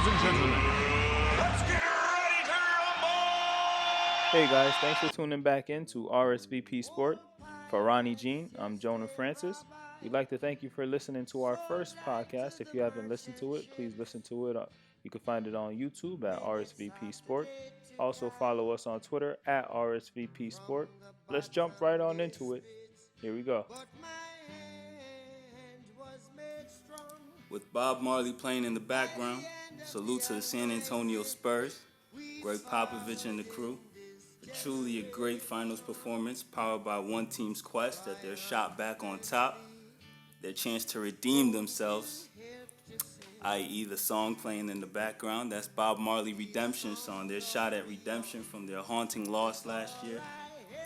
and gentlemen, let's get ready to rumble! Hey guys, thanks for tuning back into RSVP Sport. For Ronnie Jean, I'm Jonah Francis. We'd like to thank you for listening to our first podcast. If you haven't listened to it, please listen to it. You can find it on YouTube at RSVP Sport. Also follow us on Twitter at RSVP Sport. Let's jump right on into it. Here we go. With Bob Marley playing in the background, salute to the San Antonio Spurs, Greg Popovich and the crew. Truly a great finals performance powered by one team's quest at their shot back on top, their chance to redeem themselves, i.e. the song playing in the background. That's Bob Marley Redemption song, their shot at redemption from their haunting loss last year.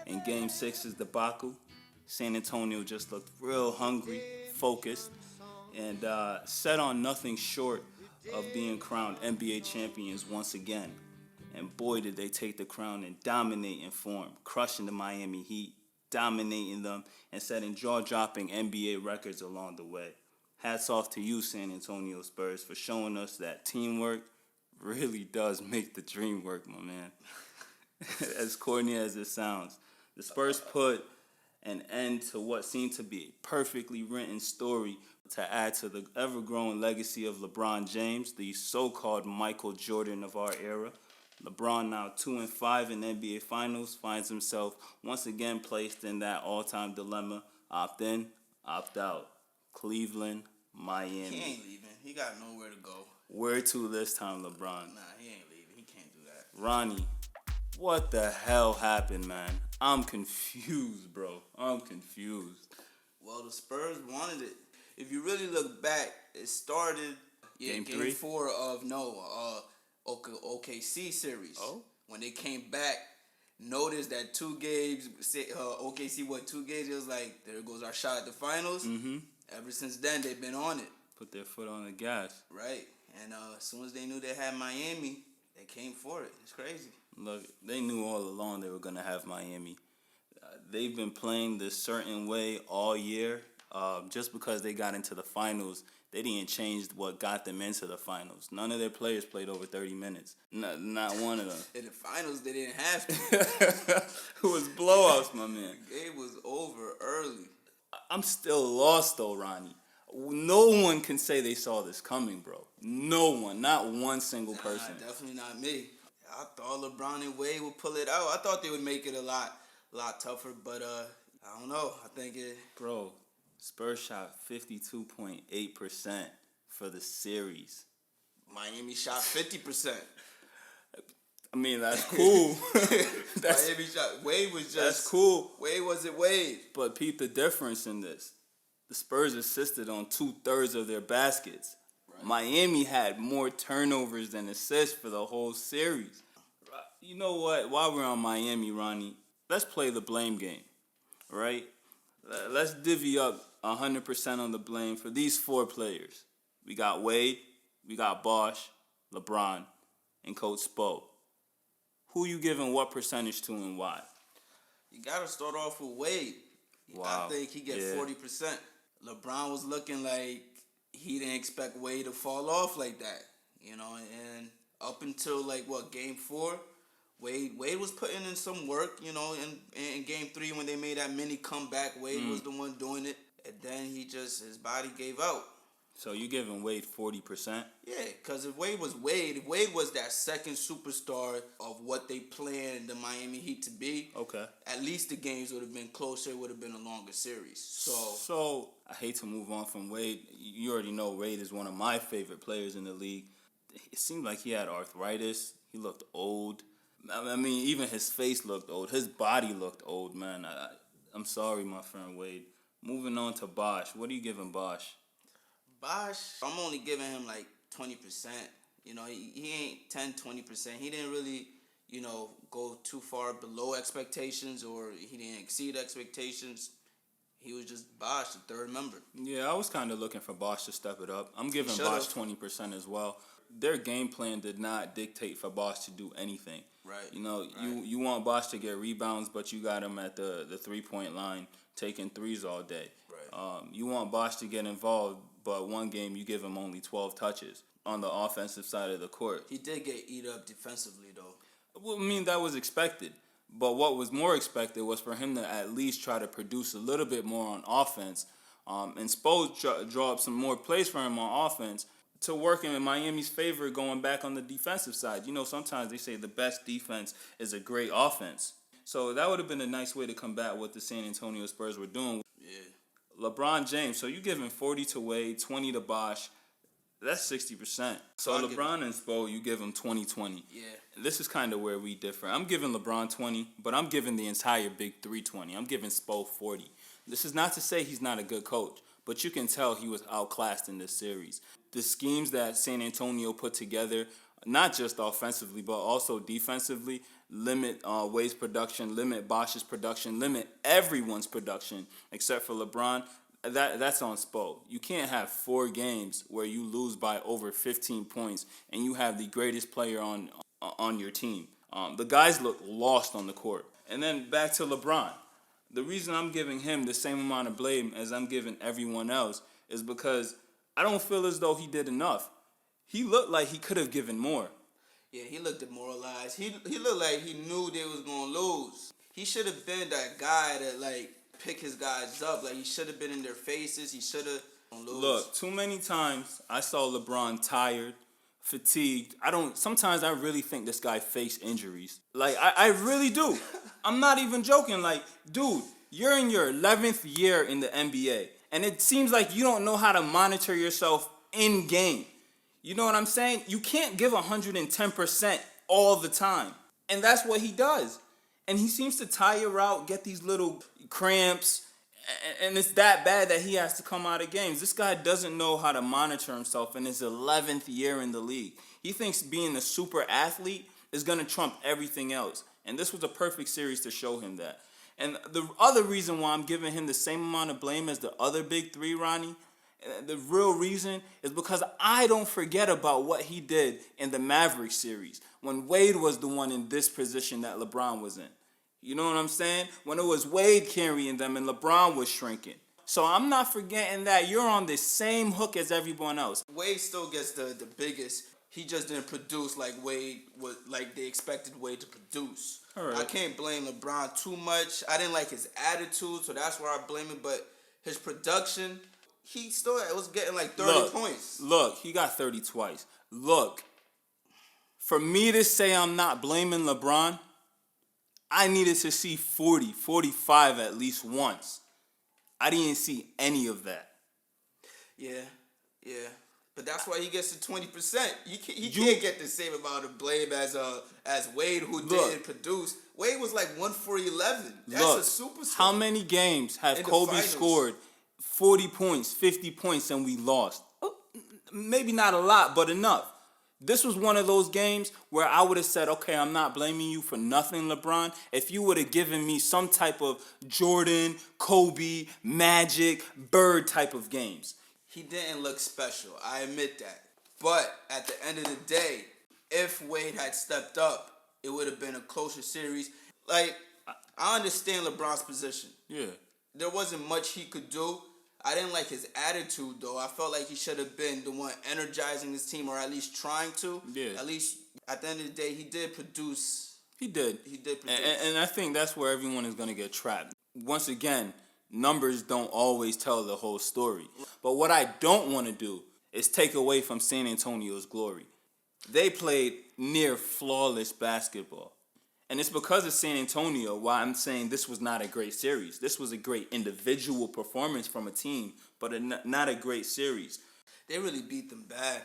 In Game 6's debacle, San Antonio just looked real hungry, focused, and set on nothing short of being crowned NBA champions once again. And boy, did they take the crown in dominating form, crushing the Miami Heat, dominating them, and setting jaw-dropping NBA records along the way. Hats off to you, San Antonio Spurs, for showing us that teamwork really does make the dream work, my man. As corny as it sounds. The Spurs put an end to what seemed to be a perfectly written story to add to the ever-growing legacy of LeBron James, the so-called Michael Jordan of our era. LeBron, now 2-5 in NBA Finals, finds himself once again placed in that all-time dilemma: opt in, opt out. Cleveland, Miami. He ain't leaving. He got nowhere to go. Where to this time, LeBron? Nah, he ain't leaving. He can't do that. Ronnie, what the hell happened, man? I'm confused, bro. I'm confused. Well, the Spurs wanted it. If you really look back, it started Game Game 3? 4 of OKC series. Oh? When they came back, noticed that 2 games, OKC won 2 games. It was like, there goes our shot at the finals. Mm-hmm. Ever since then, they've been on it. Put their foot on the gas. Right. And as soon as they knew they had Miami, they came for it. It's crazy. Look, they knew all along they were going to have Miami. They've been playing this certain way all year. Just because they got into the finals, they didn't change what got them into the finals. None of their players played over 30 minutes. Not one of them. In the finals, they didn't have to. It was blowouts, my man. The game was over early. I'm still lost, though, Ronnie. No one can say they saw this coming, bro. No one. Not one single person. Definitely not me. I thought LeBron and Wade would pull it out. I thought they would make it a lot tougher, but I don't know. I think it... Bro, Spurs shot 52.8% for the series. Miami shot 50%. I mean, that's cool. Miami shot... Wade was just... That's cool. Wade wasn't Wade. But peep the difference in this. The Spurs assisted on 2/3 of their baskets. Right. Miami had more turnovers than assists for the whole series. You know what? While we're on Miami, Ronnie, let's play the blame game, right? Let's divvy up 100% on the blame for these 4 players. We got Wade, we got Bosh, LeBron, and Coach Spo. Who you giving what percentage to and why? You got to start off with Wade. Wow. I think he get 40%. LeBron was looking like he didn't expect Wade to fall off like that, you know, and up until Game 4, Wade was putting in some work, you know, in Game 3 when they made that mini comeback. Wade was the one doing it, and then his body gave out. So you giving Wade 40%? Yeah, because if Wade was that second superstar of what they planned the Miami Heat to be, okay, at least the games would have been closer. It would have been a longer series. So I hate to move on from Wade. You already know Wade is one of my favorite players in the league. It seemed like he had arthritis. He looked old. I mean, even his face looked old. His body looked old, man. I'm sorry, my friend Wade. Moving on to Bosh. What are you giving Bosh? Bosh, I'm only giving him 20%. You know, he ain't 10, 20%. He didn't really, go too far below expectations, or he didn't exceed expectations. He was just Bosh, the third member. Yeah, I was kind of looking for Bosh to step it up. I'm giving Bosh 20% as well. Their game plan did not dictate for Bosh to do anything. Right. You want Bosh to get rebounds, but you got him at the 3-point line taking threes all day. Right. You want Bosh to get involved, but one game you give him only 12 touches on the offensive side of the court. He did get eat up defensively, though. Well, I mean, that was expected. But what was more expected was for him to at least try to produce a little bit more on offense. And Spo draw up some more plays for him on offense to work in Miami's favor going back on the defensive side. You know, sometimes they say the best defense is a great offense. So that would have been a nice way to combat what the San Antonio Spurs were doing. Yeah. LeBron James, so you give him 40 to Wade, 20 to Bosh. That's 60%. So LeBron and Spo, you give him 20-20. Yeah. This is kind of where we differ. I'm giving LeBron 20, but I'm giving the entire big three 20. I'm giving Spo 40. This is not to say he's not a good coach, but you can tell he was outclassed in this series. The schemes that San Antonio put together, not just offensively, but also defensively, limit Wade's production, limit Bosh's production, limit everyone's production except for LeBron. That's on Spo. You can't have 4 games where you lose by over 15 points and you have the greatest player on your team. The guys look lost on the court. And then back to LeBron. The reason I'm giving him the same amount of blame as I'm giving everyone else is because I don't feel as though he did enough. He looked like he could have given more. Yeah, he looked demoralized. He looked like he knew they was going to lose. He should have been that guy that, like, pick his guys up. Like, he should have been in their faces. He should have lose. Look, too many times I saw LeBron tired, fatigued. Sometimes I really think this guy faced injuries. Like, I really do. I'm not even joking. Like, dude, you're in your 11th year in the NBA, and it seems like you don't know how to monitor yourself in game. You know what I'm saying? You can't give 110% all the time. And that's what he does. And he seems to tire out, get these little cramps, and it's that bad that he has to come out of games. This guy doesn't know how to monitor himself in his 11th year in the league. He thinks being a super athlete is going to trump everything else. And this was a perfect series to show him that. And the other reason why I'm giving him the same amount of blame as the other big three, Ronnie, the real reason is because I don't forget about what he did in the Mavericks series when Wade was the one in this position that LeBron was in. You know what I'm saying? When it was Wade carrying them and LeBron was shrinking. So I'm not forgetting that you're on the same hook as everyone else. Wade still gets the biggest. He just didn't produce like Wade was, like they expected Wade to produce. Right. I can't blame LeBron too much. I didn't like his attitude, so that's where I blame him. But his production, he still was getting like 30 points. Look, he got 30 twice. Look, for me to say I'm not blaming LeBron, I needed to see 40, 45 at least once. I didn't see any of that. Yeah. But that's why he gets the 20%. He can't get the same amount of blame as Wade, who didn't produce. Wade was like 1 for 11. That's a superstar. How many games have Kobe scored 40 points, 50 points, and we lost? Maybe not a lot, but enough. This was one of those games where I would have said, okay, I'm not blaming you for nothing, LeBron. If you would have given me some type of Jordan, Kobe, Magic, Bird type of games. He didn't look special. I admit that. But at the end of the day, if Wade had stepped up, it would have been a closer series. Like, I understand LeBron's position. Yeah. There wasn't much he could do. I didn't like his attitude, though. I felt like he should have been the one energizing his team, or at least trying to. Yeah. At least, at the end of the day, he did produce. He did. He did produce. And I think that's where everyone is going to get trapped. Once again, numbers don't always tell the whole story. But what I don't want to do is take away from San Antonio's glory. They played near flawless basketball. And it's because of San Antonio why I'm saying this was not a great series. This was a great individual performance from a team, but not a great series. They really beat them bad.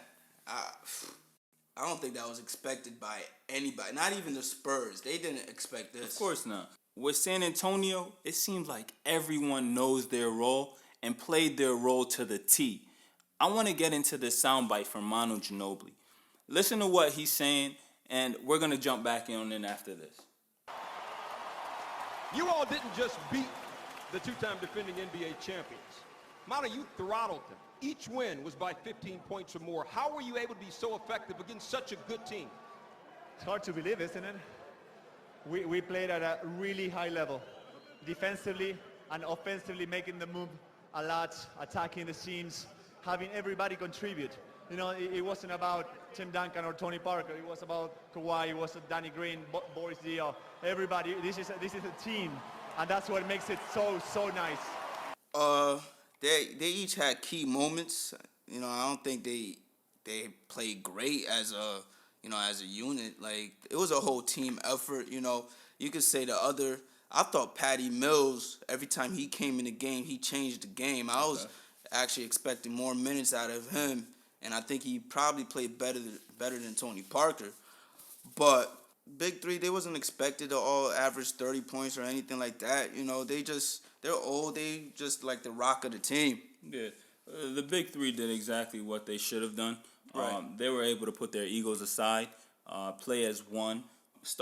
I don't think that was expected by anybody, not even the Spurs. They didn't expect this. Of course not. With San Antonio, it seems like everyone knows their role and played their role to the T. I want to get into this soundbite from Manu Ginobili. Listen to what he's saying, and we're going to jump back in after this. You all didn't just beat the two-time defending NBA champions. Manu, you throttled them. Each win was by 15 points or more. How were you able to be so effective against such a good team? It's hard to believe, isn't it? We played at a really high level. Defensively and offensively, making the move a lot, attacking the seams, having everybody contribute. You know, it wasn't about Tim Duncan or Tony Parker. It was about Kawhi. It was Danny Green, Boris Diaw. Everybody. This is a team, and that's what makes it so nice. They each had key moments. You know, I don't think they played great as a unit. Like, it was a whole team effort. You know, you could say I thought Patty Mills, every time he came in the game, he changed the game. I was actually expecting more minutes out of him, and I think he probably played better than Tony Parker. But Big Three, they wasn't expected to all average 30 points or anything like that. You know, they're old. They just like the rock of the team. Yeah, the Big Three did exactly what they should have done. Right. They were able to put their egos aside, play as one,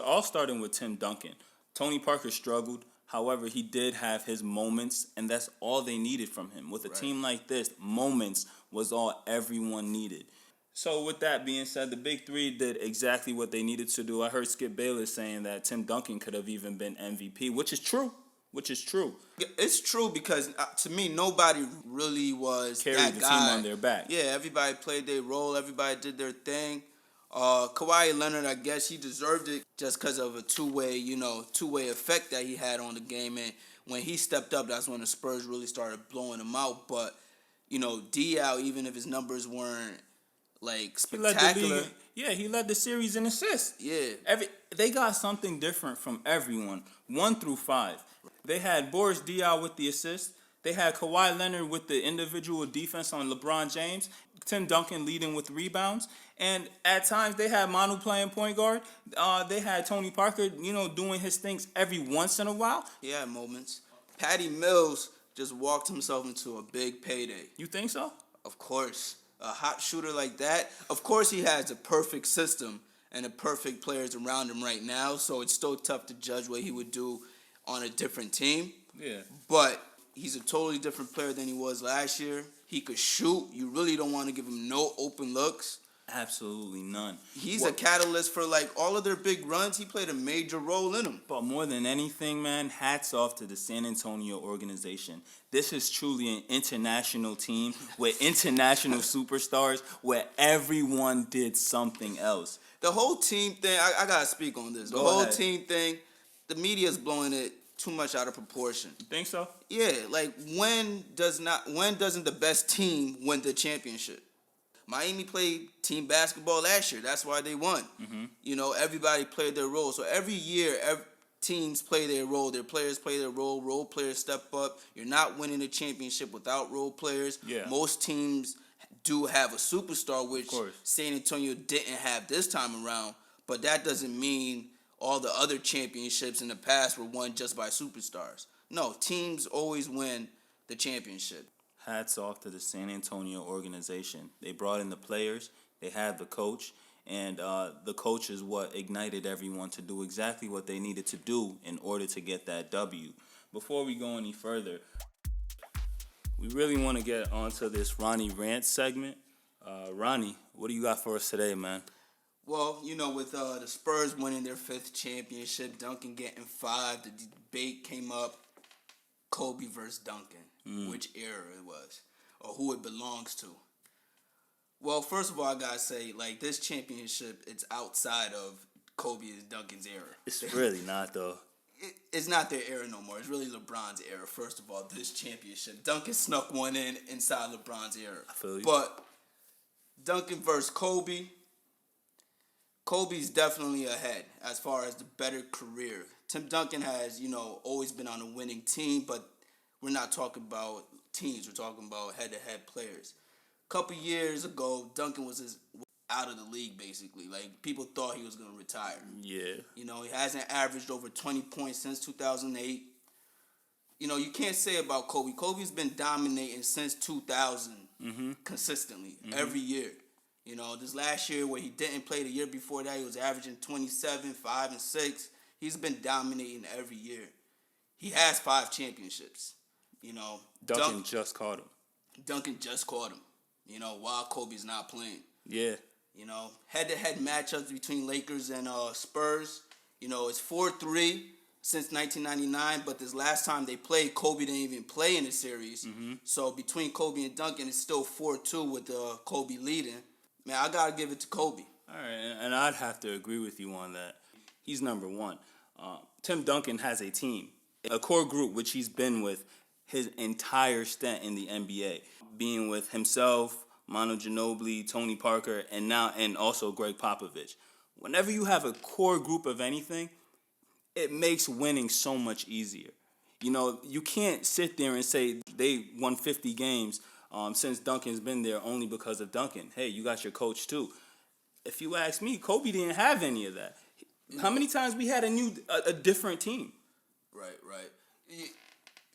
all starting with Tim Duncan. Tony Parker struggled. However, he did have his moments, and that's all they needed from him. With a team like this, moments was all everyone needed. So with that being said, the Big Three did exactly what they needed to do. I heard Skip Bayless saying that Tim Duncan could have even been MVP, which is true. It's true because to me, nobody really was Carried that the guy. team on their back. Yeah, everybody played their role. Everybody did their thing. Kawhi Leonard, I guess he deserved it just because of a two-way effect that he had on the game. And when he stepped up, that's when the Spurs really started blowing him out. But, you know, Diaw, even if his numbers weren't, like, spectacular. He led the series in assists. Yeah. They got something different from everyone, 1 through 5. They had Boris Diaw with the assist. They had Kawhi Leonard with the individual defense on LeBron James. Tim Duncan leading with rebounds. And at times they had Manu playing point guard. They had Tony Parker, doing his things every once in a while. He had moments. Patty Mills just walked himself into a big payday. You think so? Of course. A hot shooter like that. Of course he has a perfect system and the perfect players around him right now. So it's still tough to judge what he would do on a different team. Yeah. But he's a totally different player than he was last year. He could shoot. You really don't want to give him no open looks. Absolutely none. He's a catalyst for, like, all of their big runs. He played a major role in them. But more than anything, man, hats off to the San Antonio organization. This is truly an international team with international superstars where everyone did something else. The whole team thing, I got to speak on this. The Go whole ahead. team thing, the media's blowing it too much out of proportion. You think so? Yeah, like, when doesn't the best team win the championship? Miami played team basketball last year. That's why they won. Mm-hmm. You know, everybody played their role. So every year, teams play their role. Their players play their role. Role players step up. You're not winning a championship without role players. Yeah. Most teams do have a superstar, which Of course. San Antonio didn't have this time around. But that doesn't mean all the other championships in the past were won just by superstars. No, teams always win the championship. Hats off to the San Antonio organization. They brought in the players. They had the coach. And the coach is what ignited everyone to do exactly what they needed to do in order to get that W. Before we go any further, we really want to get onto this Rony Rants segment. Rony, what do you got for us today, man? Well, you know, with the Spurs winning their 5th championship, Duncan getting 5, the debate came up, Kobe versus Duncan, which era it was, or who it belongs to. Well, first of all, I gotta say, like, this championship, it's outside of Kobe and Duncan's era. It's really not, though. It's not their era no more. It's really LeBron's era, first of all, this championship. Duncan snuck one in inside LeBron's era. I feel you. But Duncan versus Kobe, Kobe's definitely ahead as far as the better career. Tim Duncan has, always been on a winning team, but we're not talking about teams. We're talking about head-to-head players. A couple years ago, Duncan was out of the league, basically. Like, people thought he was going to retire. Yeah. He hasn't averaged over 20 points since 2008. You can't say about Kobe. Kobe's been dominating since 2000 consistently, every year. This last year where he didn't play, the year before that, he was averaging 27, 5, and 6. He's been dominating every year. He has 5 championships. Duncan just caught him. Duncan just caught him, while Kobe's not playing. Yeah. Head-to-head matchups between Lakers and Spurs. It's 4-3. since 1999, but this last time they played, Kobe didn't even play in the series. So between Kobe and Duncan, it's still 4-2 with Kobe leading. Man, I got to give it to Kobe. All right, and I'd have to agree with you on that. He's number one. Tim Duncan has a team, a core group, which he's been with his entire stint in the NBA, being with himself, Manu Ginobili, Tony Parker, and also Greg Popovich. Whenever you have a core group of anything, it makes winning so much easier. You know, you can't sit there and say they won 50 games since Duncan's been there only because of Duncan. Hey, you got your coach too. If you ask me, Kobe didn't have any of that. How many times we had a different team? Right.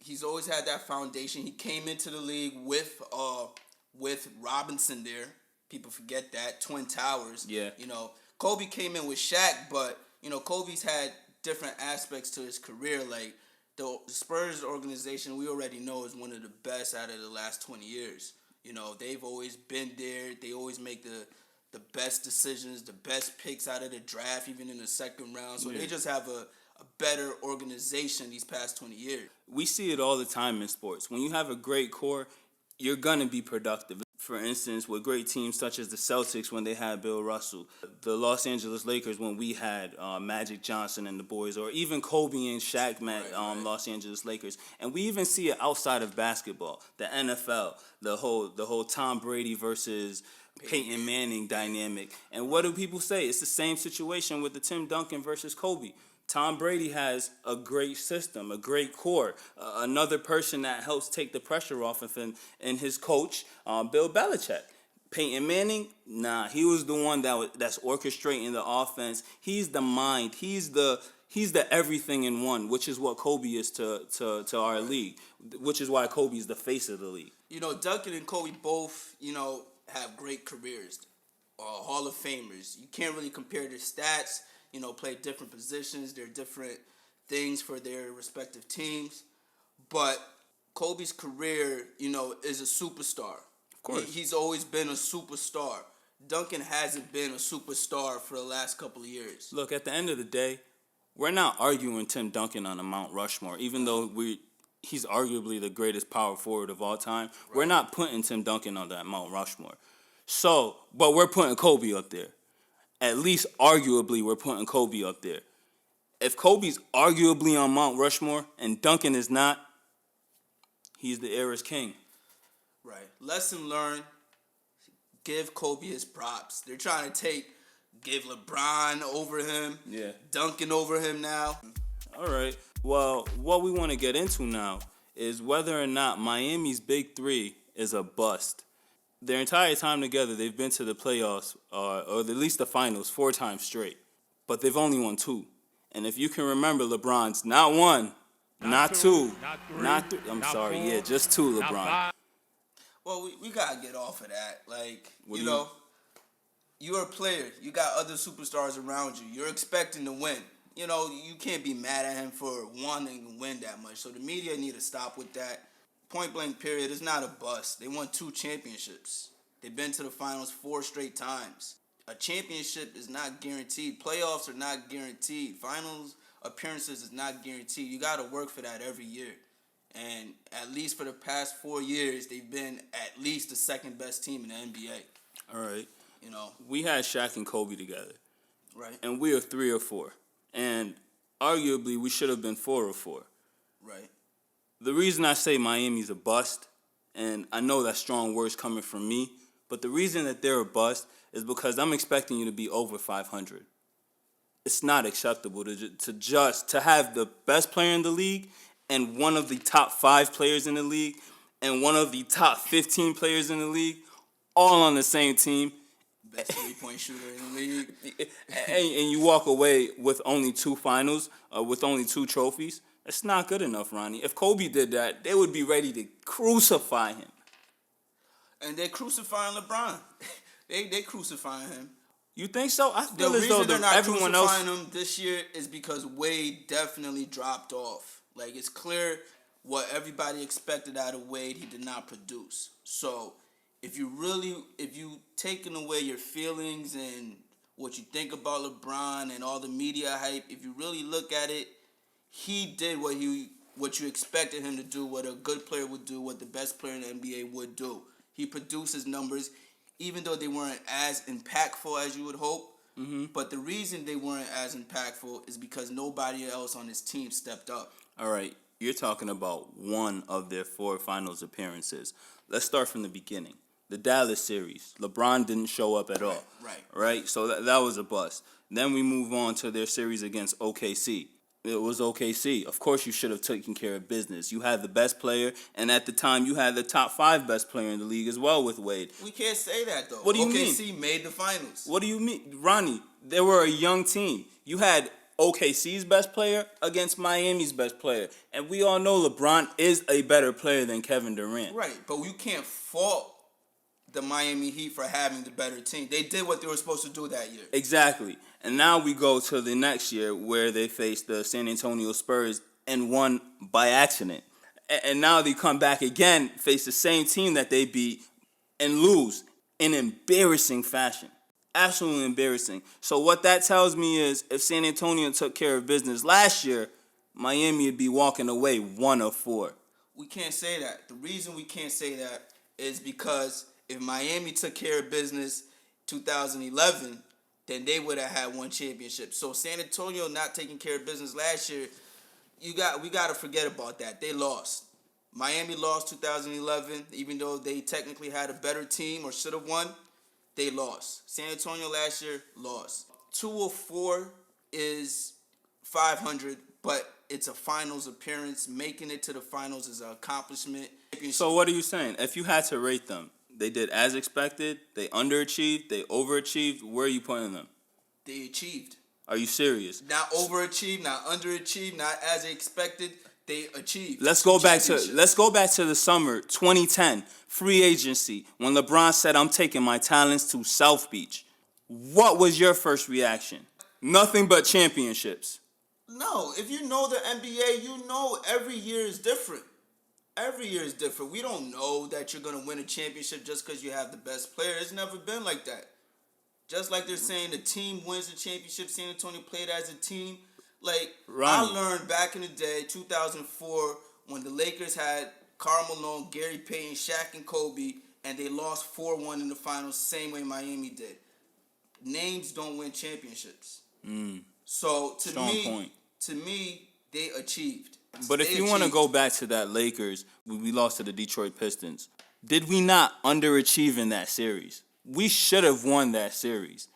He's always had that foundation. He came into the league with Robinson there. People forget that. Twin Towers. Yeah. You know, Kobe came in with Shaq, but, you know, Kobe's had different aspects to his career. Like, the Spurs organization, we already know, is one of the best out of the last 20 years. You know, they've always been there. They always make the best decisions, the best picks out of the draft, even in the second round. So they just have a better organization these past 20 years. We see it all the time in sports. When you have a great core, you're going to be productive. For instance, with great teams such as the Celtics when they had Bill Russell, the Los Angeles Lakers when we had Magic Johnson and the boys, or even Kobe and Shaq met Los Angeles Lakers. And we even see it outside of basketball, the NFL, the whole Tom Brady versus Peyton Manning dynamic. And what do people say? It's the same situation with the Tim Duncan versus Kobe. Tom Brady has a great system, a great core, another person that helps take the pressure off of him, and his coach, Bill Belichick. Peyton Manning, he was the one that's orchestrating the offense. He's the mind. He's the everything in one, which is what Kobe is to our league, which is why Kobe is the face of the league. You know, Duncan and Kobe both, you know, have great careers, Hall of Famers. You can't really compare their stats. You know, play different positions. They're different things for their respective teams. But Kobe's career, you know, is a superstar. Of course. He's always been a superstar. Duncan hasn't been a superstar for the last couple of years. Look, at the end of the day, we're not arguing Tim Duncan on a Mount Rushmore, even though he's arguably the greatest power forward of all time. Right. We're not putting Tim Duncan on that Mount Rushmore. So, but we're putting Kobe up there. At least arguably, we're putting Kobe up there. If Kobe's arguably on Mount Rushmore and Duncan is not, he's the era's king. Right. Lesson learned. Give Kobe his props. They're trying to give LeBron over him. Yeah. Duncan over him now. All right. Well, what we want to get into now is whether or not Miami's Big Three is a bust. Their entire time together, they've been to the playoffs, or at least the finals, 4 times straight. But they've only won 2. And if you can remember, LeBron's not 1, not 2, not 3. I'm sorry, 4, just 2, LeBron. Well, we got to get off of that. Like, you know, you're a player. You got other superstars around you. You're expecting to win. You know, you can't be mad at him for wanting to win that much. So the media need to stop with that. Point blank period, it's not a bust. They won 2 championships. They've been to the finals 4 straight times. A championship is not guaranteed. Playoffs are not guaranteed. Finals appearances is not guaranteed. You got to work for that every year. And at least for the past 4 years, they've been at least the second best team in the NBA. All right. You know, we had Shaq and Kobe together. Right. And we are 3 or 4. And arguably, we should have been 4 or 4. Right. The reason I say Miami's a bust, and I know that's strong words coming from me, but the reason that they're a bust is because I'm expecting you to be over 500. It's not acceptable to have the best player in the league and one of the top 5 players in the league and one of the top 15 players in the league all on the same team. Best 3-point shooter in the league. and you walk away with only 2 finals, with only 2 trophies. It's not good enough, Ronnie. If Kobe did that, they would be ready to crucify him. And they're crucifying LeBron. they crucifying him. You think so? I feel the as though reason they're not everyone else crucifying him this year is because Wade definitely dropped off. Like, it's clear what everybody expected out of Wade, he did not produce. So, if you taking away your feelings and what you think about LeBron and all the media hype, if you really look at it, he did what you expected him to do, what a good player would do, what the best player in the NBA would do. He produces numbers, even though they weren't as impactful as you would hope. Mm-hmm. But the reason they weren't as impactful is because nobody else on his team stepped up. All right, you're talking about one of their 4 finals appearances. Let's start from the beginning. The Dallas series. LeBron didn't show up at all. Right? So that was a bust. Then we move on to their series against OKC. It was OKC. Of course, you should have taken care of business. You had the best player, and at the time, you had the top 5 best player in the league as well with Wade. We can't say that, though. What do you mean? OKC made the finals. What do you mean? Ronnie, they were a young team. You had OKC's best player against Miami's best player. And we all know LeBron is a better player than Kevin Durant. Right, but you can't fault the Miami Heat for having the better team. They did what they were supposed to do that year. Exactly. And now we go to the next year where they face the San Antonio Spurs and won by accident. And now they come back again, face the same team that they beat and lose in embarrassing fashion. Absolutely embarrassing. So what that tells me is if San Antonio took care of business last year, Miami would be walking away 1 of 4. We can't say that. The reason we can't say that is because if Miami took care of business 2011, then they would have had 1 championship. So San Antonio not taking care of business last year, we got to forget about that. They lost. Miami lost 2011, even though they technically had a better team or should have won. They lost. San Antonio last year lost. 204 is 500, but it's a finals appearance. Making it to the finals is an accomplishment. So what are you saying? If you had to rate them, they did as expected, they underachieved, they overachieved. Where are you putting them? They achieved. Are you serious? Not overachieved, not underachieved, not as expected. They achieved. Let's go back to the summer 2010 free agency when LeBron said, "I'm taking my talents to South Beach." What was your first reaction? Nothing but championships. No, if you know the NBA, you know every year is different. Every year is different. We don't know that you're going to win a championship just because you have the best player. It's never been like that. Just like they're saying the team wins the championship, San Antonio played as a team. Like, Ronnie. I learned back in the day, 2004, when the Lakers had Karl Malone, Gary Payton, Shaq, and Kobe, and they lost 4-1 in the finals, same way Miami did. Names don't win championships. So, to me, they achieved. But if you want to go back to that Lakers, when we lost to the Detroit Pistons, did we not underachieve in that series? We should have won that series.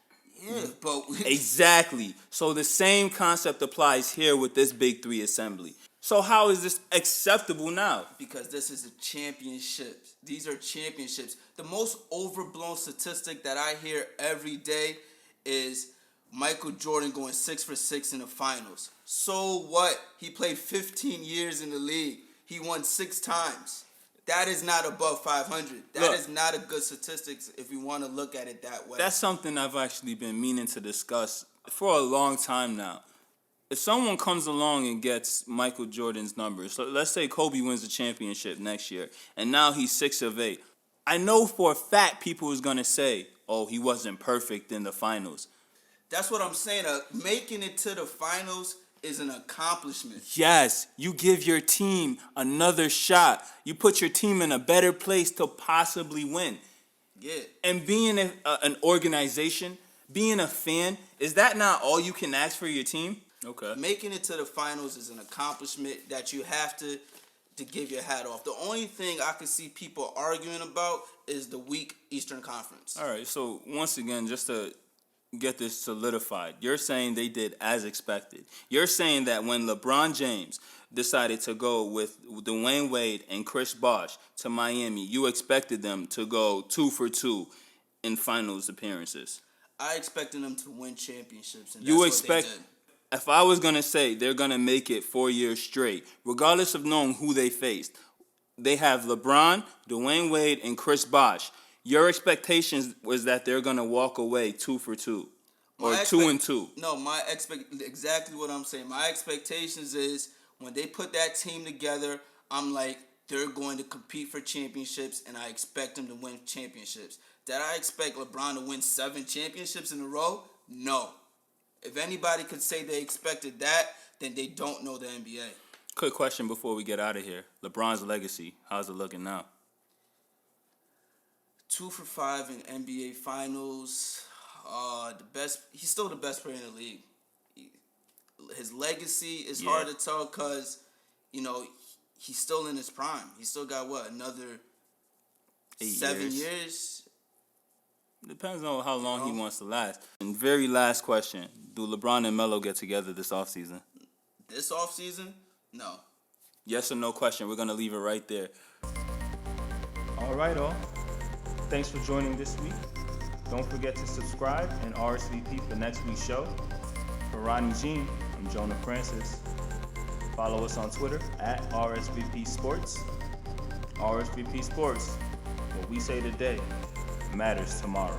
Yeah, but... Exactly. So the same concept applies here with this Big 3 assembly. So how is this acceptable now? Because this is a championship. These are championships. The most overblown statistic that I hear every day is Michael Jordan going 6 for 6 in the finals. So what? He played 15 years in the league. He won 6 times. That is not above 500. That is not a good statistics if you want to look at it that way. That's something I've actually been meaning to discuss for a long time now. If someone comes along and gets Michael Jordan's numbers, so let's say Kobe wins the championship next year, and now he's 6 of 8. I know for a fact people is going to say, oh, he wasn't perfect in the finals. That's what I'm saying. Making it to the finals is an accomplishment. Yes, you give your team another shot. You put your team in a better place to possibly win. Yeah. And being an organization, being a fan, is that not all you can ask for your team? Okay. Making it to the finals is an accomplishment that you have to give your hat off. The only thing I can see people arguing about is the weak Eastern Conference. All right, so once again, just to get this solidified, you're saying they did as expected. You're saying that when LeBron James decided to go with Dwayne Wade and Chris Bosh to Miami, you expected them to go 2 for 2 in finals appearances. I expected them to win championships, and You that's expect, what they did. if I was going to say they're going to make it 4 years straight, regardless of knowing who they faced, they have LeBron, Dwayne Wade, and Chris Bosh. Your expectations was that they're gonna walk away 2 for 2, or 2 and 2. No, exactly what I'm saying. My expectations is when they put that team together, I'm like they're going to compete for championships, and I expect them to win championships. Did I expect LeBron to win 7 championships in a row? No. If anybody could say they expected that, then they don't know the NBA. Quick question before we get out of here. LeBron's legacy, how's it looking now? 2 for 5 in NBA Finals. He's still the best player in the league. His legacy is hard to tell because, he's still in his prime. He's still got, another 7 years? Depends on how long he wants to last. And very last question. Do LeBron and Melo get together this offseason? This offseason? No. Yes or no question. We're going to leave it right there. All right, all. Thanks for joining this week. Don't forget to subscribe and RSVP for next week's show. For Rony Jean, I'm Jonah Francis. Follow us on Twitter at RSVP Sports. RSVP Sports, what we say today matters tomorrow.